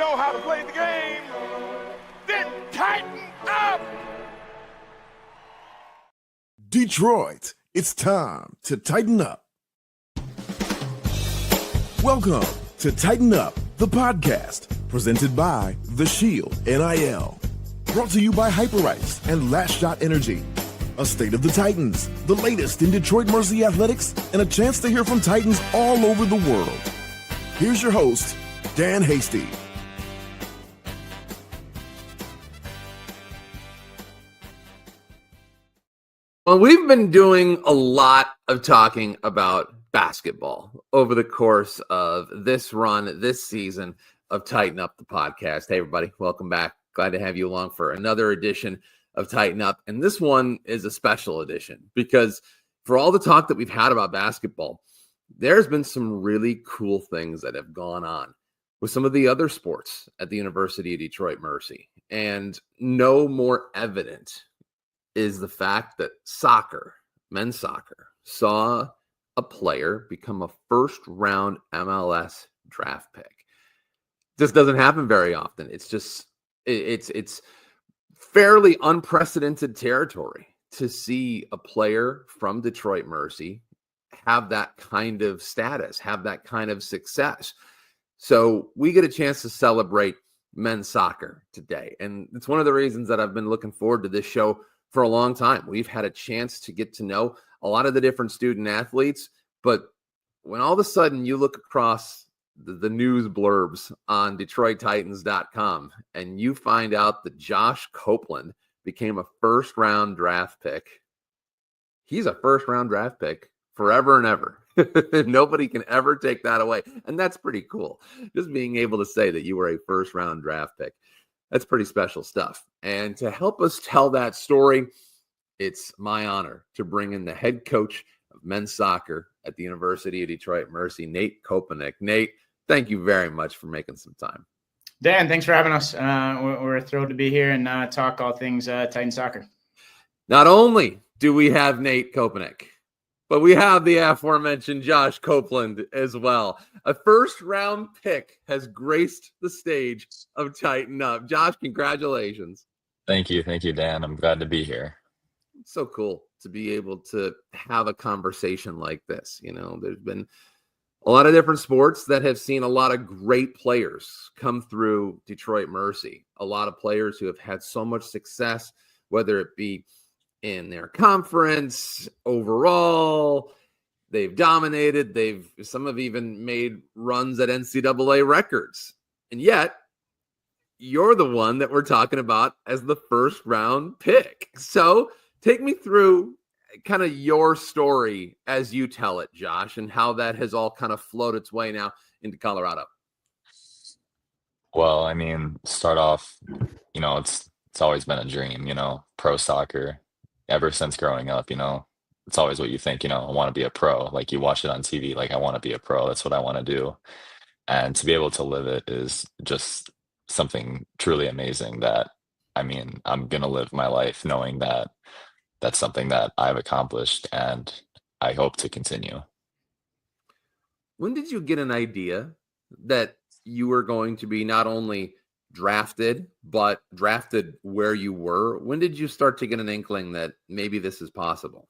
know how to play the game, then tighten up. Detroit, it's time to tighten up. Welcome to Tighten Up, the podcast, presented by The Shield NIL. Brought to you by Hyperice and Last Shot Energy. A state of the Titans, the latest in Detroit Mercy athletics, and a chance to hear from Titans all over the world. Here's your host, Dan Hasty. Well, we've been doing a lot of talking about basketball over the course of this run, this season of Tighten Up the podcast. Hey, everybody, welcome back. Glad to have you along for another edition of Tighten Up. And this one is a special edition because for all the talk that we've had about basketball, there's been some really cool things that have gone on with some of the other sports at the University of Detroit Mercy. And no more evident is the fact that soccer, men's soccer, saw a player become a first-round MLS draft pick. This doesn't happen very often. It's fairly unprecedented territory to see a player from Detroit Mercy have that kind of status, have that kind of success. So we get a chance to celebrate men's soccer today. And it's one of the reasons that I've been looking forward to this show for a long time. We've had a chance to get to know a lot of the different student athletes, but when all of a sudden you look across the news blurbs on DetroitTitans.com and you find out that Josh Copeland became a first-round draft pick, he's a first-round draft pick forever and ever. Nobody can ever take that away. And that's pretty cool. Just being able to say that you were a first-round draft pick. That's pretty special stuff. And to help us tell that story, it's my honor to bring in the head coach of men's soccer at the University of Detroit Mercy, Nate Kopunek. Nate, thank you very much for making some time. Dan, thanks for having us. We're thrilled to be here and talk all things Titan soccer. Not only do we have Nate Kopunek, but we have the aforementioned Josh Copeland as well. A first-round pick has graced the stage of Tighten Up. Josh, congratulations. Thank you, Dan. I'm glad to be here. It's so cool to be able to have a conversation like this. You know, there's been a lot of different sports that have seen a lot of great players come through Detroit Mercy. A lot of players who have had so much success, whether it be in their conference, overall, they've dominated. Some have even made runs at NCAA records. And yet, you're the one that we're talking about as the first round pick. So take me through kind of your story as you tell it, Josh, and how that has all kind of flowed its way now into Colorado. Well, I mean, start off, it's always been a dream, pro soccer. Ever since growing up, it's always what you think, I want to be a pro. Like you watch it on TV, like I want to be a pro. That's what I want to do. And to be able to live it is just something truly amazing that, I'm going to live my life knowing that that's something that I've accomplished and I hope to continue. When did you get an idea that you were going to be not only drafted, but drafted where you were? When did you start to get an inkling that maybe this is possible?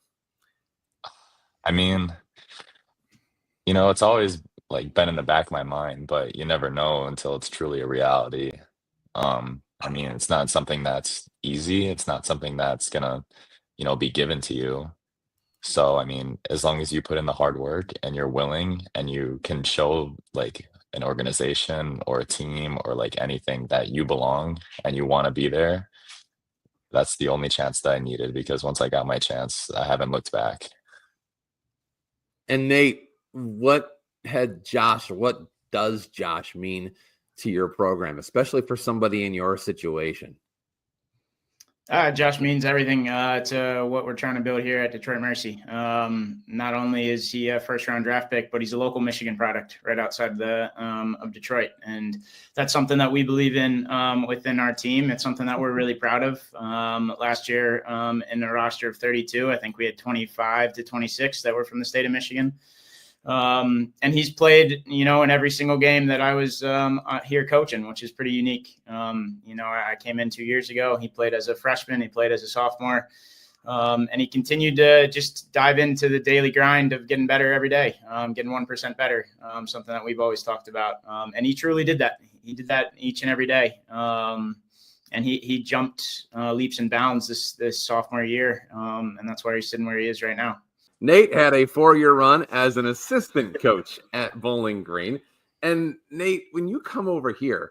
It's always like been in the back of my mind, but you never know until it's truly a reality. It's not something that's easy. It's not something that's gonna, be given to you. So, as long as you put in the hard work and you're willing and you can show like an organization or a team or like anything that you belong and you want to be there, that's the only chance that I needed, because once I got my chance, I haven't looked back. And Nate, what does Josh mean to your program, especially for somebody in your situation? Josh means everything to what we're trying to build here at Detroit Mercy. Not only is he a first-round draft pick, but he's a local Michigan product right outside of Detroit. And that's something that we believe in within our team. It's something that we're really proud of. Last year, in a roster of 32, I think we had 25 to 26 that were from the state of Michigan. And he's played, in every single game that I was here coaching, which is pretty unique. I came in 2 years ago. He played as a freshman. He played as a sophomore. And he continued to just dive into the daily grind of getting better every day, getting 1% better, something that we've always talked about. And he truly did that. He did that each and every day. And he jumped leaps and bounds this sophomore year. And that's why he's sitting where he is right now. Nate had a 4-year run as an assistant coach at Bowling Green. And Nate, when you come over here,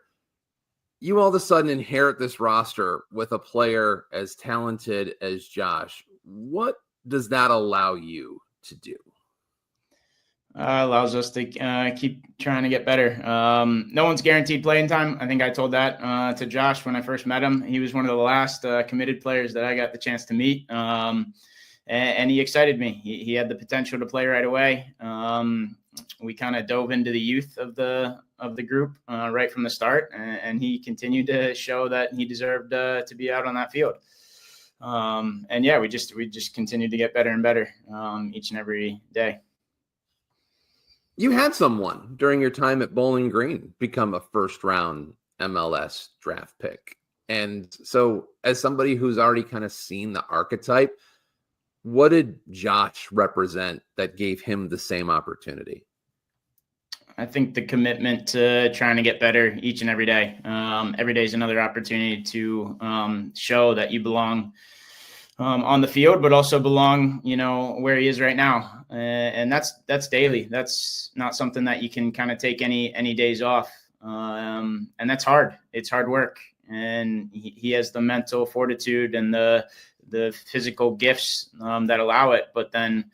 you all of a sudden inherit this roster with a player as talented as Josh. What does that allow you to do? Allows us to keep trying to get better. No one's guaranteed playing time. I think I told that to Josh when I first met him. He was one of the last committed players that I got the chance to meet. And he excited me. He had the potential to play right away. We kind of dove into the youth of the group right from the start, and he continued to show that he deserved to be out on that field. And yeah, we just continued to get better and better each and every day. You had someone during your time at Bowling Green become a first-round MLS draft pick. And so as somebody who's already kind of seen the archetype, what did Josh represent that gave him the same opportunity? I think the commitment to trying to get better each and every day. Every day is another opportunity to show that you belong on the field, but also belong, where he is right now. And that's daily. That's not something that you can kind of take any days off. And that's hard. It's hard work. And he has the mental fortitude and the physical gifts that allow it. But then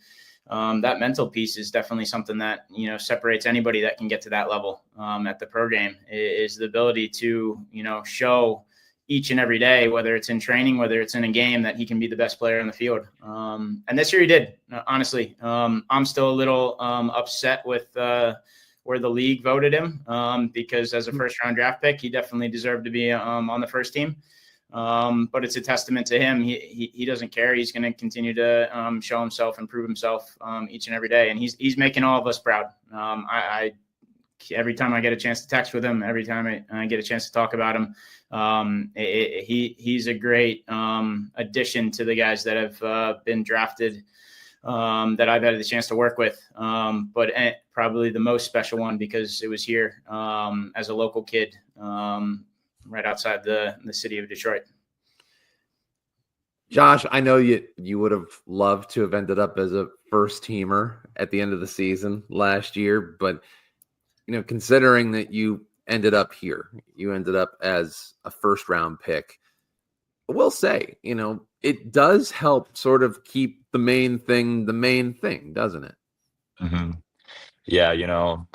that mental piece is definitely something that, separates anybody that can get to that level at the pro game, is the ability to, show each and every day, whether it's in training, whether it's in a game, that he can be the best player on the field. And this year he did, honestly. I'm still a little upset with where the league voted him because as a first-round draft pick, he definitely deserved to be on the first team. But it's a testament to him. He doesn't care. He's going to continue to show himself and prove himself each and every day. And he's making all of us proud. Every time I get a chance to text with him, every time I get a chance to talk about him, he's a great addition to the guys that have been drafted that I've had the chance to work with. But probably the most special one because it was here as a local kid. Right outside the city of Detroit. Josh, I know you would have loved to have ended up as a first teamer at the end of the season last year, but considering that you ended up here, you ended up as a first round pick. I will say, it does help sort of keep the main thing, doesn't it? Mm-hmm. Yeah,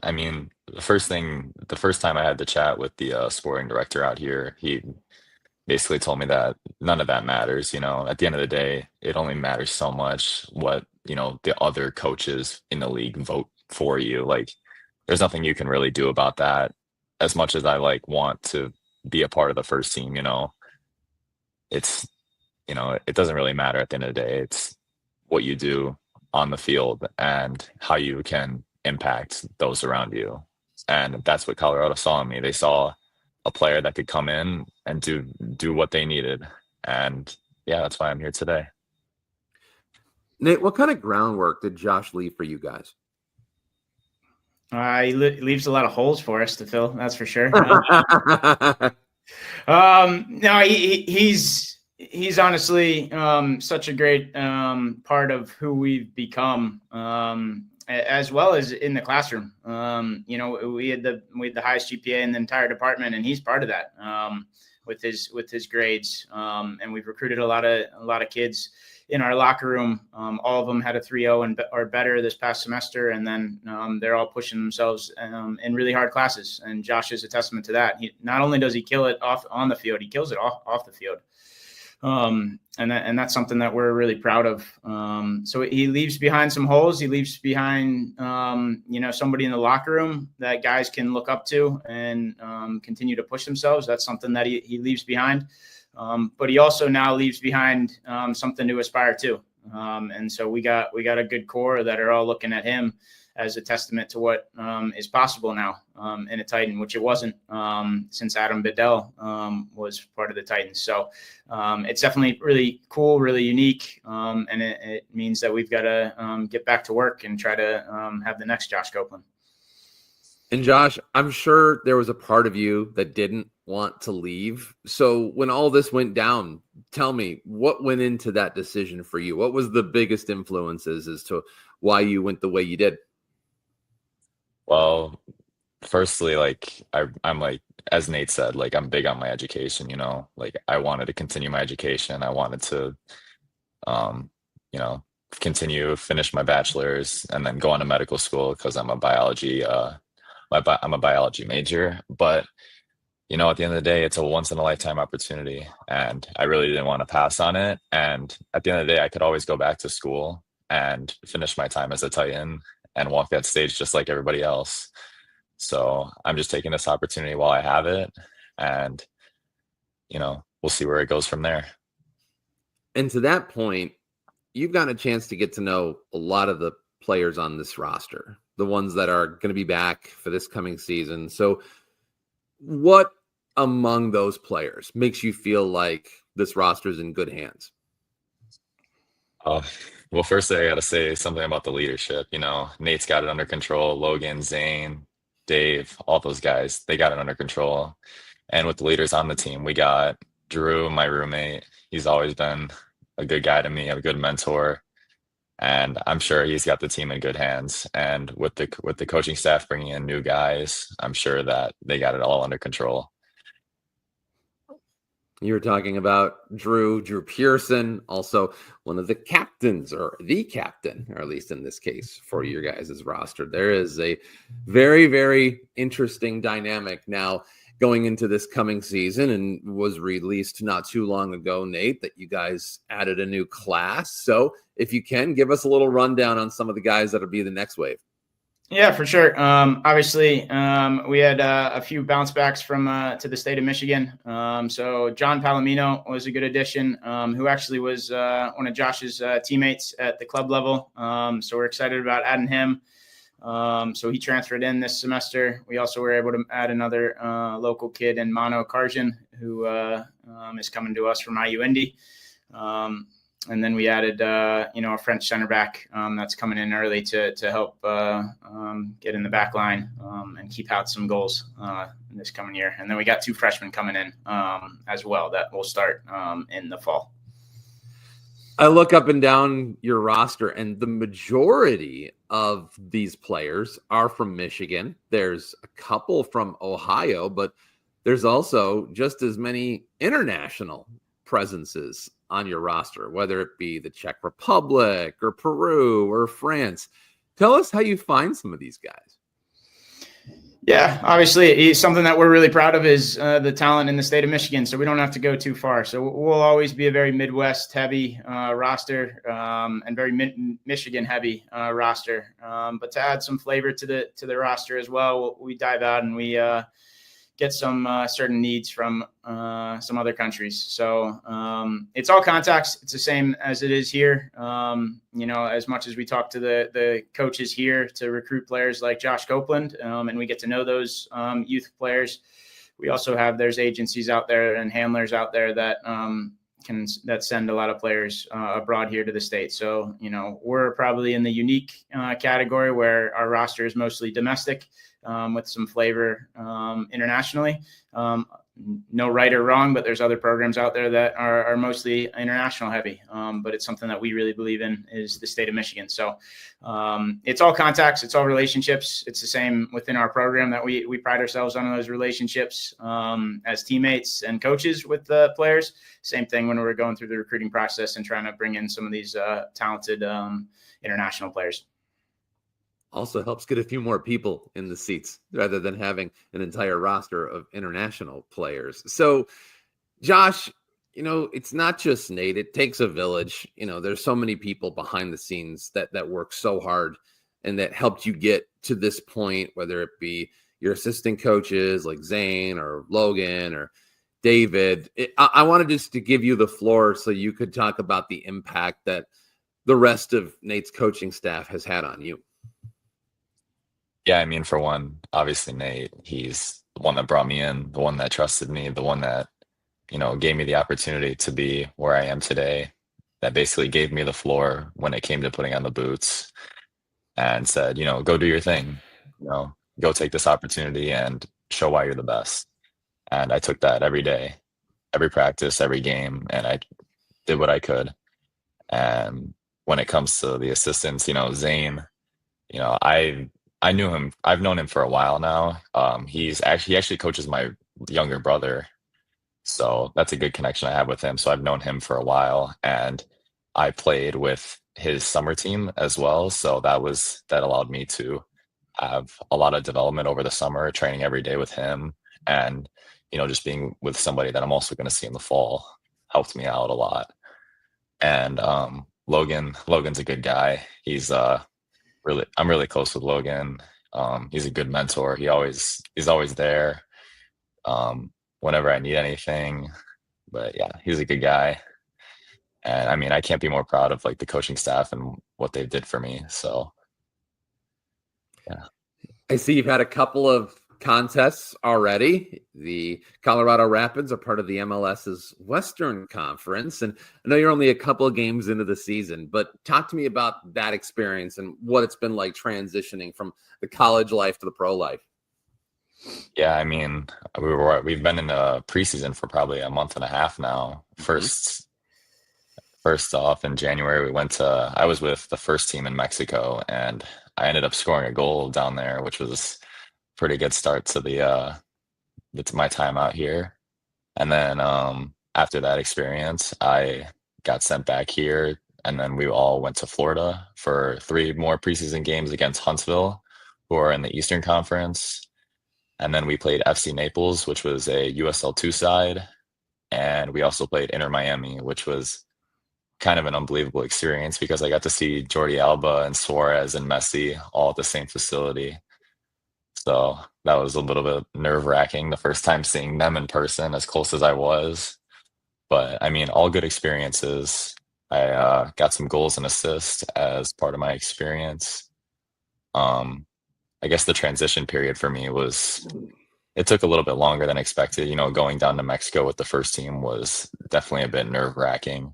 I mean, the first time I had the chat with the sporting director out here, he basically told me that none of that matters. At the end of the day, it only matters so much what, the other coaches in the league vote for you. Like, there's nothing you can really do about that. As much as I want to be a part of the first team, it's, it doesn't really matter at the end of the day. It's what you do on the field and how you can impact those around you. And that's what Colorado saw in me. They saw a player that could come in and do what they needed. And yeah, that's why I'm here today. Nate, what kind of groundwork did Josh leave for you guys? He leaves a lot of holes for us to fill. That's for sure. No, he's honestly such a great part of who we've become. As well as in the classroom. We had the highest GPA in the entire department, and he's part of that with his grades. And we've recruited a lot of kids in our locker room. All of them had a 3.0 or better this past semester, and then they're all pushing themselves in really hard classes. And Josh is a testament to that. He not only does he kill it on the field, he kills it off the field. And that's something that we're really proud of. So he leaves behind some holes. He leaves behind, somebody in the locker room that guys can look up to and continue to push themselves. That's something that he leaves behind. But he also now leaves behind something to aspire to. And so we got a good core that are all looking at him as a testament to what is possible now in a Titan, which it wasn't since Adam Bedell was part of the Titans. So it's definitely really cool, really unique, and it means that we've got to get back to work and try to have the next Josh Copeland. And Josh, I'm sure there was a part of you that didn't want to leave. So when all this went down, tell me what went into that decision for you? What was the biggest influences as to why you went the way you did? Well, firstly, like I'm like, as Nate said, like I'm big on my education, like I wanted to continue my education. I wanted to, um, you know, finish my bachelor's and then go on to medical school because I'm a biology, I'm a biology major. But at the end of the day, it's a once in a lifetime opportunity, and I really didn't want to pass on it. And at the end of the day, I could always go back to school and finish my time as a Titan and walk that stage just like everybody else. So I'm just taking this opportunity while I have it, and we'll see where it goes from there. And to that point, you've gotten a chance to get to know a lot of the players on this roster, the ones that are going to be back for this coming season. So what among those players makes you feel like this roster is in good hands? Well, first I got to say something about the leadership. Nate's got it under control. Logan, Zane, Dave, all those guys, they got it under control. And with the leaders on the team, we got Drew, my roommate. He's always been a good guy to me, a good mentor. And I'm sure he's got the team in good hands. And with the coaching staff bringing in new guys, I'm sure that they got it all under control. You were talking about Drew Pearson, also one of the captains, or the captain, or at least in this case for your guys' roster. There is a very, very interesting dynamic now going into this coming season, and was released not too long ago, Nate, that you guys added a new class. So if you can, give us a little rundown on some of the guys that'll be the next wave. Yeah, for sure. Obviously, we had a few bounce backs from to the state of Michigan. So John Palomino was a good addition, who actually was one of Josh's teammates at the club level. So we're excited about adding him. So he transferred in this semester. We also were able to add another local kid in Mano Karjan, who is coming to us from IU Indy. And then we added, a French center back that's coming in early to help get in the back line and keep out some goals this coming year. And then we got 2 freshmen coming in as well that will start in the fall. I look up and down your roster, and the majority of these players are from Michigan. There's a couple from Ohio, but there's also just as many international presences on your roster, whether it be the Czech Republic or Peru or France. Tell us how you find some of these guys. Yeah, obviously, something that we're really proud of is the talent in the state of Michigan. So we don't have to go too far. So we'll always be a very Midwest heavy roster and very Michigan heavy roster. But to add some flavor to the roster as well, we dive out and we get some certain needs from some other countries. So it's all contacts. It's the same as it is here. As much as we talk to the coaches here to recruit players like Josh Copeland, and we get to know those youth players, we also have, there's agencies out there and handlers out there that that send a lot of players abroad here to the state. So, we're probably in the unique category where our roster is mostly domestic, with some flavor internationally. No right or wrong, but there's other programs out there that are mostly international heavy. But it's something that we really believe in is the state of Michigan. So it's all contacts, it's all relationships. It's the same within our program that we pride ourselves on those relationships as teammates and coaches with the players. Same thing when we're going through the recruiting process and trying to bring in some of these talented international players. Also helps get a few more people in the seats rather than having an entire roster of international players. So, Josh, it's not just Nate. It takes a village. There's so many people behind the scenes that work so hard and that helped you get to this point, whether it be your assistant coaches like Zane or Logan or David. I wanted just to give you the floor so you could talk about the impact that the rest of Nate's coaching staff has had on you. Yeah, I mean, for one, obviously Nate, he's the one that brought me in, the one that trusted me, the one that, gave me the opportunity to be where I am today, that basically gave me the floor when it came to putting on the boots and said, go do your thing, go take this opportunity and show why you're the best. And I took that every day, every practice, every game, and I did what I could. And when it comes to the assistants, Zane, I knew him. I've known him for a while now. He actually coaches my younger brother, so that's a good connection I have with him. So I've known him for a while, and I played with his summer team as well. So that allowed me to have a lot of development over the summer, training every day with him, and just being with somebody that I'm also going to see in the fall helped me out a lot. And Logan's a good guy. I'm really close with Logan. He's a good mentor. He's always there whenever I need anything. But yeah, he's a good guy. And I mean, I can't be more proud of like the coaching staff and what they did for me. So yeah. I see you've had a couple of contests already. The Colorado Rapids are part of the MLS's Western Conference, and I know you're only a couple of games into the season, but talk to me about that experience and what it's been like transitioning from the college life to the pro life. Yeah, I mean, we've been in the preseason for probably a month and a half now. First off, in January, I was with the first team in Mexico, and I ended up scoring a goal down there, which was pretty good start to my time out here. And then after that experience, I got sent back here, and then we all went to Florida for 3 more preseason games against Huntsville, who are in the Eastern Conference. And then we played FC Naples, which was a USL2 side, and we also played Inter Miami, which was kind of an unbelievable experience because I got to see Jordi Alba and Suarez and Messi all at the same facility. So that was a little bit nerve-wracking the first time seeing them in person as close as I was. But I mean, all good experiences. I got some goals and assists as part of my experience. I guess the transition period for me it took a little bit longer than expected. Going down to Mexico with the first team was definitely a bit nerve-wracking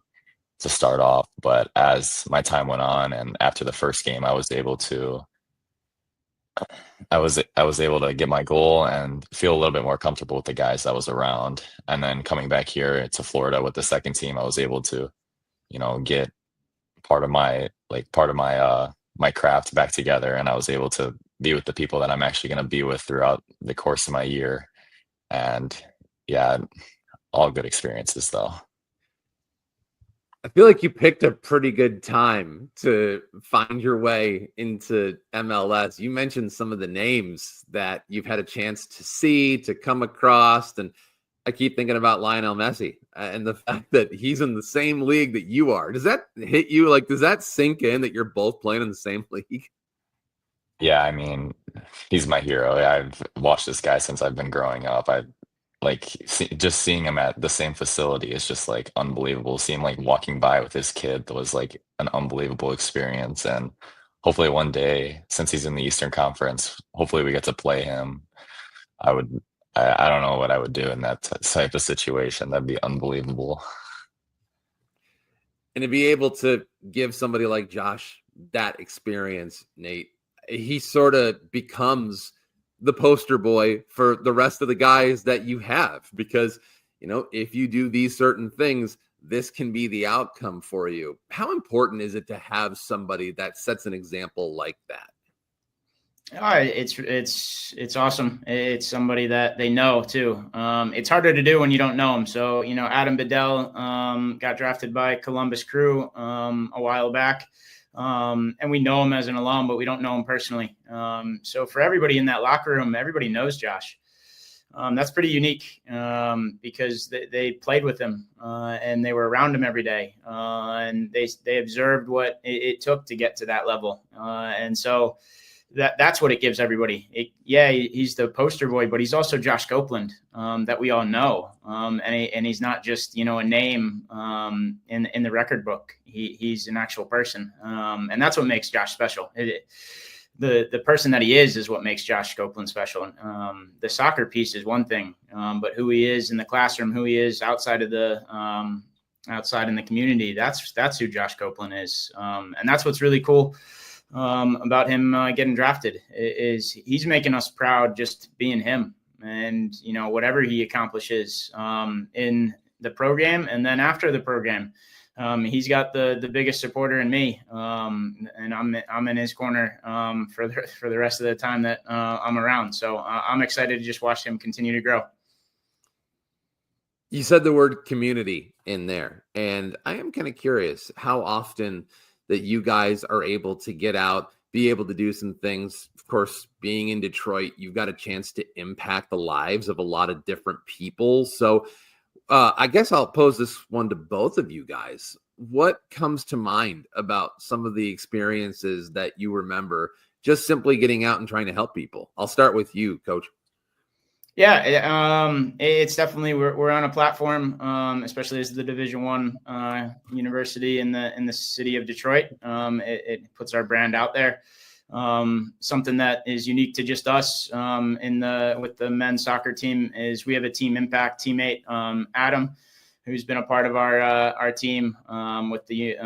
to start off. But as my time went on and after the first game, I was able to get my goal and feel a little bit more comfortable with the guys that was around. And then coming back here to Florida with the second team, I was able to, get part of my my craft back together, and I was able to be with the people that I'm actually going to be with throughout the course of my year. And yeah, all good experiences though. I feel like you picked a pretty good time to find your way into MLS. You mentioned some of the names that you've had a chance to see, to come across, and I keep thinking about Lionel Messi and the fact that he's in the same league that you are. Does that hit you? Like, does that sink in that you're both playing in the same league? Yeah, I mean, he's my hero. I've watched this guy since I've been growing up. Just seeing him at the same facility is just like unbelievable. Seeing him like walking by with his kid was like an unbelievable experience. And hopefully one day, since he's in the Eastern Conference, hopefully we get to play him. I don't know what I would do in that type of situation. That'd be unbelievable. And to be able to give somebody like Josh that experience, Nate, he sort of becomes the poster boy for the rest of the guys that you have, because, if you do these certain things, this can be the outcome for you. How important is it to have somebody that sets an example like that? It's awesome. It's somebody that they know too. It's harder to do when you don't know him. So, Adam Bedell got drafted by Columbus Crew a while back. And we know him as an alum, but we don't know him personally. So for everybody in that locker room, everybody knows Josh. That's pretty unique because they played with him and they were around him every day. And they observed what it took to get to that level. And so that's what it gives everybody. He's the poster boy, but he's also Josh Copeland that we all know. And he's not just, a name in the record book. He's an actual person. And that's what makes Josh special. the person that he is what makes Josh Copeland special. The soccer piece is one thing, but who he is in the classroom, who he is outside of the outside in the community, that's who Josh Copeland is. And that's what's really cool about him getting drafted is he's making us proud just being him. And, whatever he accomplishes in the program and then after the program, he's got the biggest supporter in me. And I'm in his corner for the rest of the time that I'm around. So I'm excited to just watch him continue to grow. You said the word community in there, and I am kind of curious how often that you guys are able to get out, be able to do some things. Of course, being in Detroit, you've got a chance to impact the lives of a lot of different people. So I guess I'll pose this one to both of you guys. What comes to mind about some of the experiences that you remember just simply getting out and trying to help people? I'll start with you, Coach. Yeah, it's definitely we're on a platform, especially as the Division I university in the city of Detroit. It puts our brand out there. Something that is unique to just us with the men's soccer team is we have a team impact teammate, Adam, who's been a part of our team with the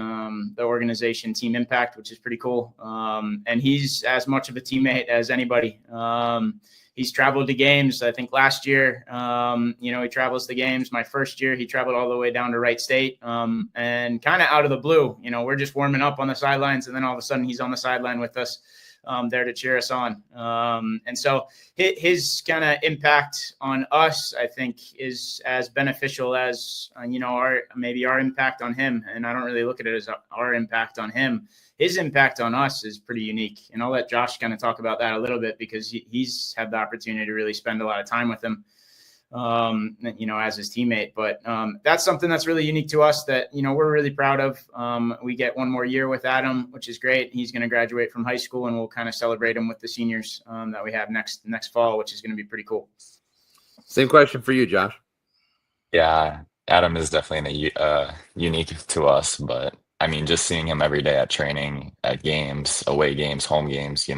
organization Team Impact, which is pretty cool. And he's as much of a teammate as anybody. He's traveled to games. I think last year, he travels to games. My first year, he traveled all the way down to Wright State. And kind of out of the blue, we're just warming up on the sidelines. And then all of a sudden he's on the sideline with us there to cheer us on. And so his kind of impact on us, I think, is as beneficial as, our impact on him. And I don't really look at it as our impact on him. His impact on us is pretty unique. And I'll let Josh kind of talk about that a little bit because he's had the opportunity to really spend a lot of time with him, as his teammate. But that's something that's really unique to us that, we're really proud of. We get one more year with Adam, which is great. He's going to graduate from high school and we'll kind of celebrate him with the seniors that we have next fall, which is going to be pretty cool. Same question for you, Josh. Yeah, Adam is definitely unique to us, but I mean, just seeing him every day at training, at games, away games, home games,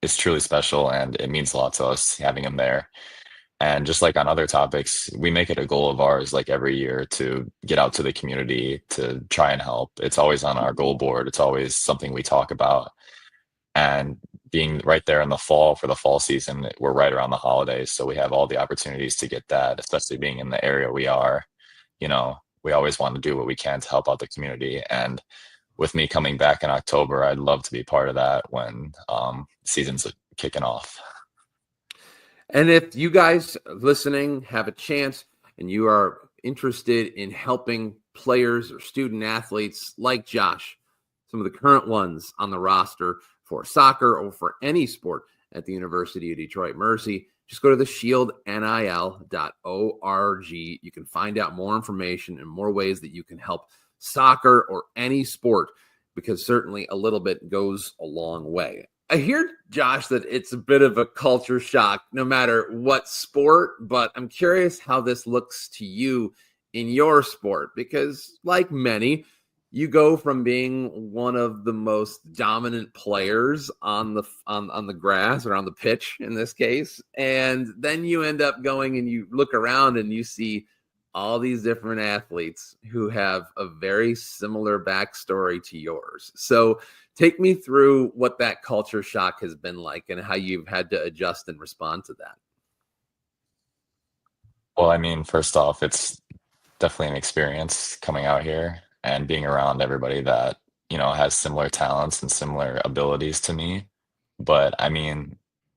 it's truly special and it means a lot to us having him there. And just like on other topics, we make it a goal of ours, like every year, to get out to the community to try and help. It's always on our goal board. It's always something we talk about. And being right there in the fall for the fall season, we're right around the holidays. So we have all the opportunities to get that, especially being in the area we are. We always want to do what we can to help out the community. And with me coming back in October, I'd love to be part of that when season's kicking off. And if you guys listening have a chance and you are interested in helping players or student athletes like Josh, some of the current ones on the roster for soccer or for any sport at the University of Detroit Mercy, just go to theshieldnil.org. You can find out more information and more ways that you can help soccer or any sport, because certainly a little bit goes a long way. I hear, Josh, that it's a bit of a culture shock no matter what sport, but I'm curious how this looks to you in your sport, because like many, you go from being one of the most dominant players on the grass or on the pitch in this case, and then you end up going and you look around and you see all these different athletes who have a very similar backstory to yours. So take me through what that culture shock has been like and how you've had to adjust and respond to that. Well, I mean, first off, it's definitely an experience coming out here and being around everybody that, has similar talents and similar abilities to me. But I mean,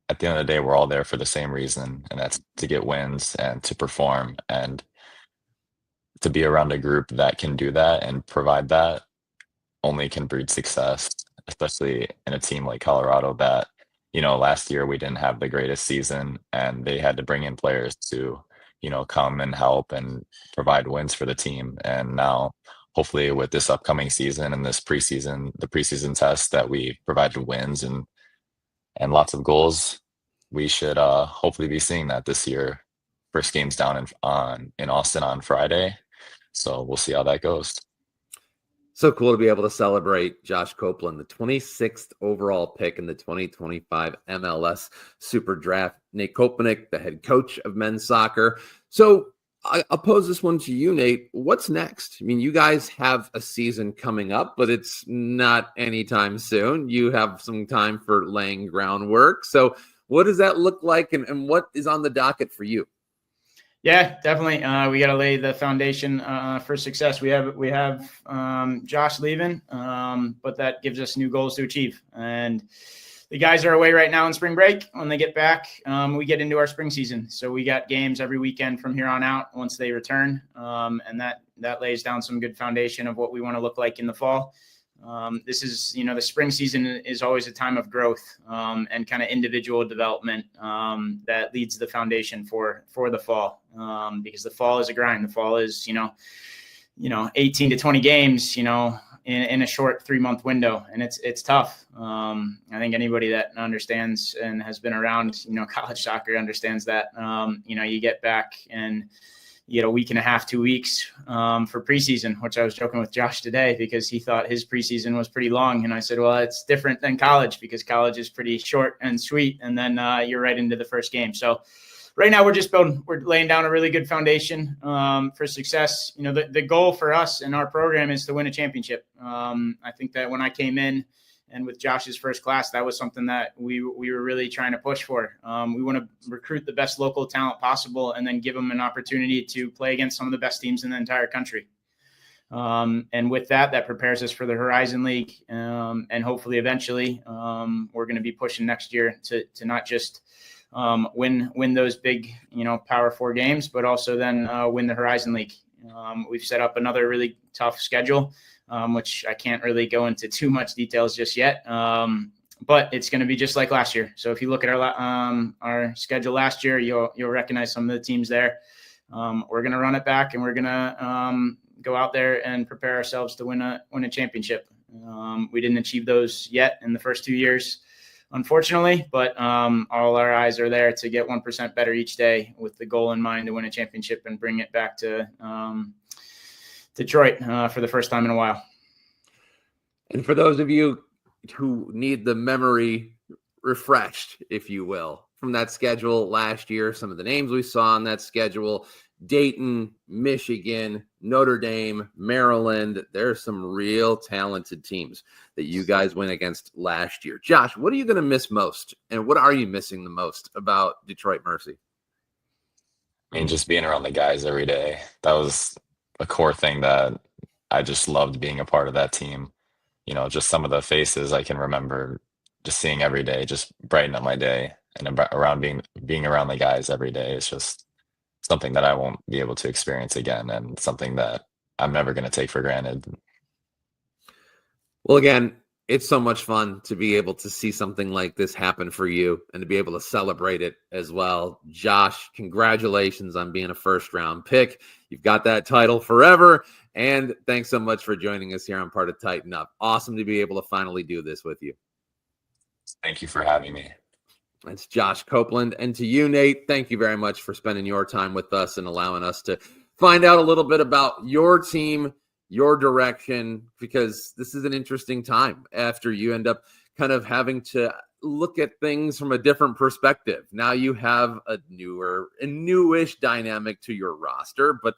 at the end of the day, we're all there for the same reason, and that's to get wins and to perform. And to be around a group that can do that and provide that only can breed success, especially in a team like Colorado that, last year we didn't have the greatest season and they had to bring in players to, come and help and provide wins for the team. And now, hopefully with this upcoming season and the preseason test that we provided wins and lots of goals, we should hopefully be seeing that this year. First game's down in Austin on Friday. So we'll see how that goes. So cool to be able to celebrate Josh Copeland, the 26th overall pick in the 2025 MLS Superdraft. Nate Kopunek, the head coach of men's soccer. So I'll pose this one to you, Nate. What's next? I mean, you guys have a season coming up, but it's not anytime soon. You have some time for laying groundwork. So what does that look like, and what is on the docket for you? Yeah, definitely. We got to lay the foundation for success. We have Josh leaving, but that gives us new goals to achieve. And the guys are away right now in spring break. When they get back, we get into our spring season. So we got games every weekend from here on out once they return. And that lays down some good foundation of what we want to look like in the fall. This is, the spring season is always a time of growth and kind of individual development that leads the foundation for the fall, because the fall is a grind. The fall is, 18 to 20 games, in a short 3-month window. And it's tough. I think anybody that understands and has been around, college soccer understands that, you get back and you get a week and a half, 2 weeks for preseason, which I was joking with Josh today because he thought his preseason was pretty long. And I said, well, it's different than college because college is pretty short and sweet. And then you're right into the first game. So right now we're laying down a really good foundation for success. The goal for us in our program is to win a championship. I think that when I came in and with Josh's first class, that was something that we were really trying to push for. We want to recruit the best local talent possible and then give them an opportunity to play against some of the best teams in the entire country. And with that prepares us for the Horizon League. And hopefully eventually we're going to be pushing next year to not just win those big, Power 4 games, but also then win the Horizon League. We've set up another really tough schedule, which I can't really go into too much details just yet. But it's going to be just like last year. So if you look at our schedule last year, you'll recognize some of the teams there. We're going to run it back, and we're going to go out there and prepare ourselves to win a championship. We didn't achieve those yet in the first 2 years, unfortunately, but all our eyes are there to get 1% better each day with the goal in mind to win a championship and bring it back to Detroit for the first time in a while. And for those of you who need the memory refreshed, if you will, from that schedule last year, some of the names we saw on that schedule: Dayton, Michigan, Notre Dame, Maryland. There's some real talented teams that you guys went against last year. Josh, what are you going to miss most? And what are you missing the most about Detroit Mercy? I mean, just being around the guys every day. That was a core thing that I just loved being a part of that team. Just some of the faces I can remember just seeing every day, just brighten up my day. And around being around the guys every day is just something that I won't be able to experience again, and something that I'm never going to take for granted. Well, again, it's so much fun to be able to see something like this happen for you and to be able to celebrate it as well. Josh, congratulations on being a first-round pick. You've got that title forever, and thanks so much for joining us here on Part of Tighten Up. Awesome to be able to finally do this with you. Thank you for having me. That's Josh Copeland. And to you, Nate, thank you very much for spending your time with us and allowing us to find out a little bit about your team, your direction, because this is an interesting time after you end up kind of having to look at things from a different perspective. Now you have a newish dynamic to your roster, but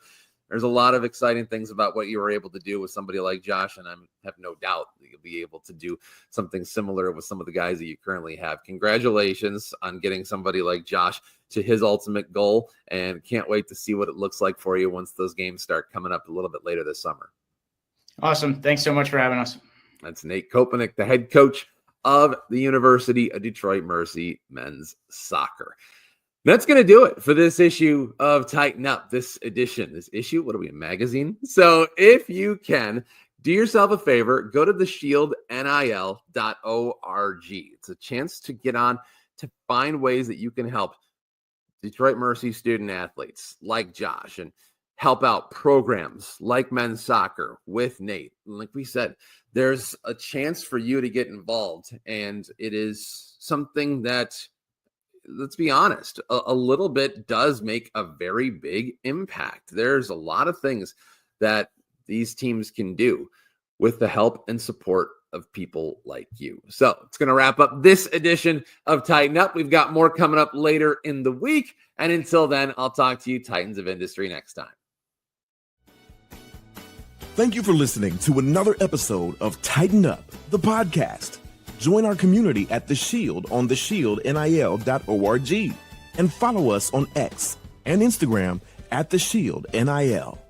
there's a lot of exciting things about what you were able to do with somebody like Josh, and I have no doubt that you'll be able to do something similar with some of the guys that you currently have. Congratulations on getting somebody like Josh to his ultimate goal, and can't wait to see what it looks like for you once those games start coming up a little bit later this summer. Awesome. Thanks so much for having us. That's Nate Kopunek, the head coach of the University of Detroit Mercy men's soccer. That's going to do it for this issue of Tighten Up, this issue. What are we, a magazine? So if you can, do yourself a favor, go to theshieldnil.org. It's a chance to get on to find ways that you can help Detroit Mercy student athletes like Josh and help out programs like men's soccer with Nate. And like we said, there's a chance for you to get involved, and it is something that, let's be honest, a little bit does make a very big impact. There's a lot of things that these teams can do with the help and support of people like you. So it's going to wrap up this edition of Tighten Up. We've got more coming up later in the week. And until then, I'll talk to you Titans of Industry next time. Thank you for listening to another episode of Tighten Up, the podcast. Join our community at The Shield on theshieldnil.org and follow us on X and Instagram at The Shield NIL.